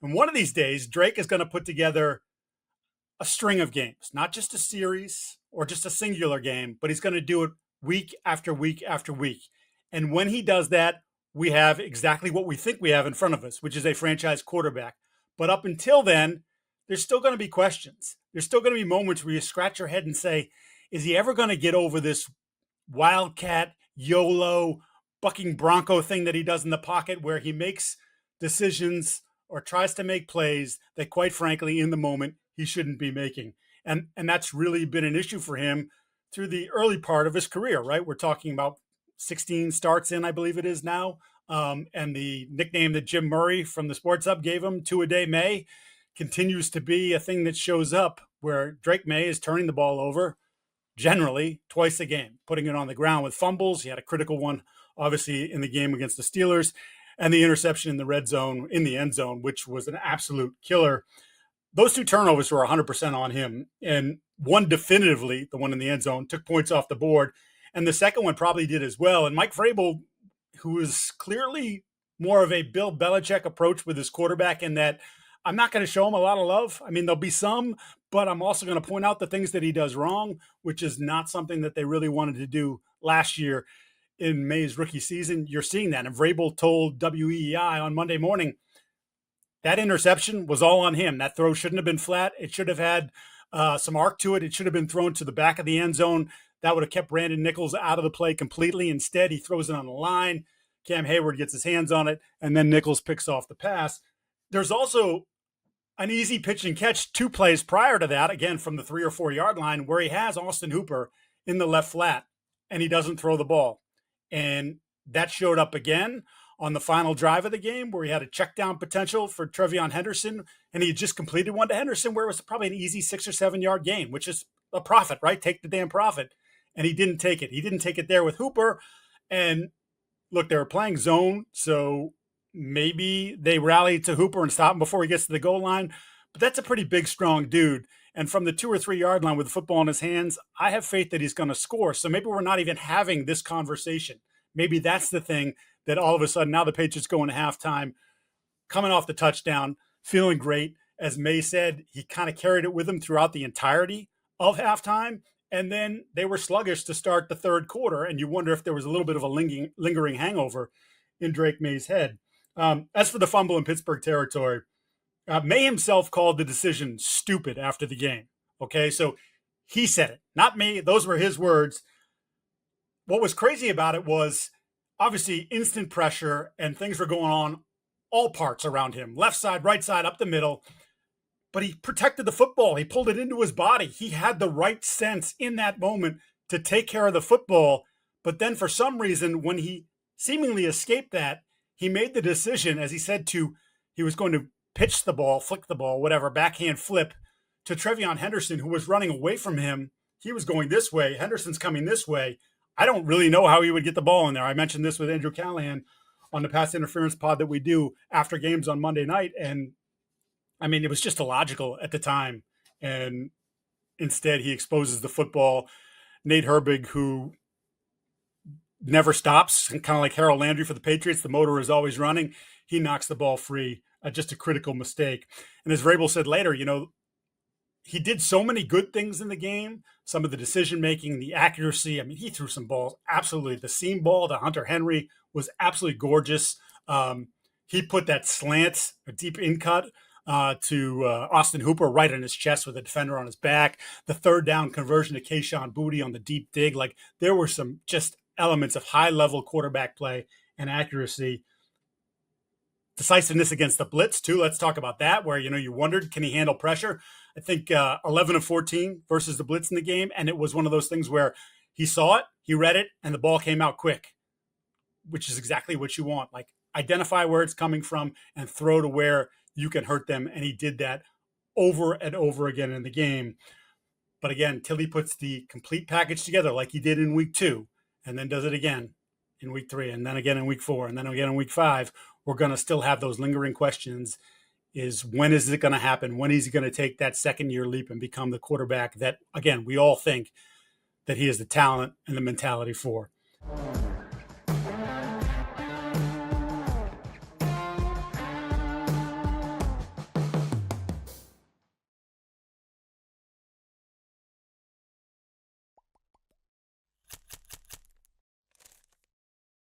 And one of these days, Drake is going to put together a string of games, not just a series or just a singular game, but he's going to do it week after week after week. And when he does that, we have exactly what we think we have in front of us, which is a franchise quarterback. But up until then, there's still going to be questions. There's still going to be moments where you scratch your head and say, is he ever going to get over this wildcat, YOLO, bucking Bronco thing that he does in the pocket where he makes decisions or tries to make plays that, quite frankly, in the moment, he shouldn't be making. And that's really been an issue for him through the early part of his career, right? We're talking about 16 starts in, I believe it is now. And the nickname that Jim Murray from the Sports Hub gave him, Two-A-Day May, continues to be a thing that shows up where Drake Maye is turning the ball over generally twice a game, putting it on the ground with fumbles. He had a critical one, obviously, in the game against the Steelers, and the interception in the red zone, in the end zone, which was an absolute killer. Those two turnovers were 100% on him. And one definitively, the one in the end zone, took points off the board. And the second one probably did as well. And Mike Vrabel, who is clearly more of a Bill Belichick approach with his quarterback in that I'm not going to show him a lot of love. I mean, there'll be some, but I'm also going to point out the things that he does wrong, which is not something that they really wanted to do last year in Maye's rookie season. You're seeing that. And Vrabel told WEEI on Monday morning, that interception was all on him. That throw shouldn't have been flat. It should have had some arc to it. It should have been thrown to the back of the end zone. That would have kept Brandon Nichols out of the play completely. Instead, he throws it on the line. Cam Hayward gets his hands on it, and then Nichols picks off the pass. There's also an easy pitch and catch 2 plays prior to that, again, from the 3 or 4 yard line, where he has Austin Hooper in the left flat, and he doesn't throw the ball. And that showed up again on the final drive of the game where he had a check down potential for Trevion Henderson, and he had just completed one to Henderson where it was probably an easy 6 or 7 yard gain, which is a profit, right? Take the damn profit. And he didn't take it. He didn't take it there with Hooper. And look, they were playing zone, so maybe they rallied to Hooper and stop him before he gets to the goal line. But that's a pretty big, strong dude. And from the 2 or 3 yard line with the football in his hands, I have faith that he's going to score. So maybe we're not even having this conversation. Maybe that's the thing that all of a sudden now the Patriots go into halftime, coming off the touchdown, feeling great. As Maye said, he kind of carried it with him throughout the entirety of halftime. And then they were sluggish to start the third quarter. And you wonder if there was a little bit of a lingering hangover in Drake Maye's head. As for the fumble in Pittsburgh territory, Maye himself called the decision stupid after the game. Okay, so he said it, not me. Those were his words. What was crazy about it was obviously instant pressure and things were going on all parts around him, left side, right side, up the middle. But he protected the football. He pulled it into his body. He had the right sense in that moment to take care of the football. But then for some reason, when he seemingly escaped that, he made the decision, as he said, he was going to pitch the ball, flick the ball, whatever, backhand flip to Trevion Henderson, who was running away from him. He was going this way. Henderson's coming this way. I don't really know how he would get the ball in there. I mentioned this with Andrew Callahan on the pass interference pod that we do after games on Monday night. And I mean, it was just illogical at the time. And instead, he exposes the football. Nate Herbig, who never stops, and kind of like Harold Landry for the Patriots, the motor is always running. He knocks the ball free. Just a critical mistake. And as Vrabel said later, he did so many good things in the game. Some of the decision-making, the accuracy. I mean, he threw some balls. Absolutely. The seam ball to Hunter Henry was absolutely gorgeous. He put that slant, a deep in cut, to Austin Hooper right in his chest with a defender on his back. The third down conversion to Kayshon Boutte on the deep dig. Like, there were some just elements of high-level quarterback play and accuracy. Decisiveness against the blitz, too. Let's talk about that, where, you wondered, can he handle pressure? I think 11 of 14 versus the blitz in the game, and it was one of those things where he saw it, he read it, and the ball came out quick, which is exactly what you want. Like, identify where it's coming from and throw to where you can hurt them, and he did that over and over again in the game. But again, till he puts the complete package together like he did in week 2, and then does it again in week 3, and then again in week 4, and then again in week 5, we're going to still have those lingering questions. Is when is it going to happen? When is he going to take that second-year leap and become the quarterback that, again, we all think that he has the talent and the mentality for?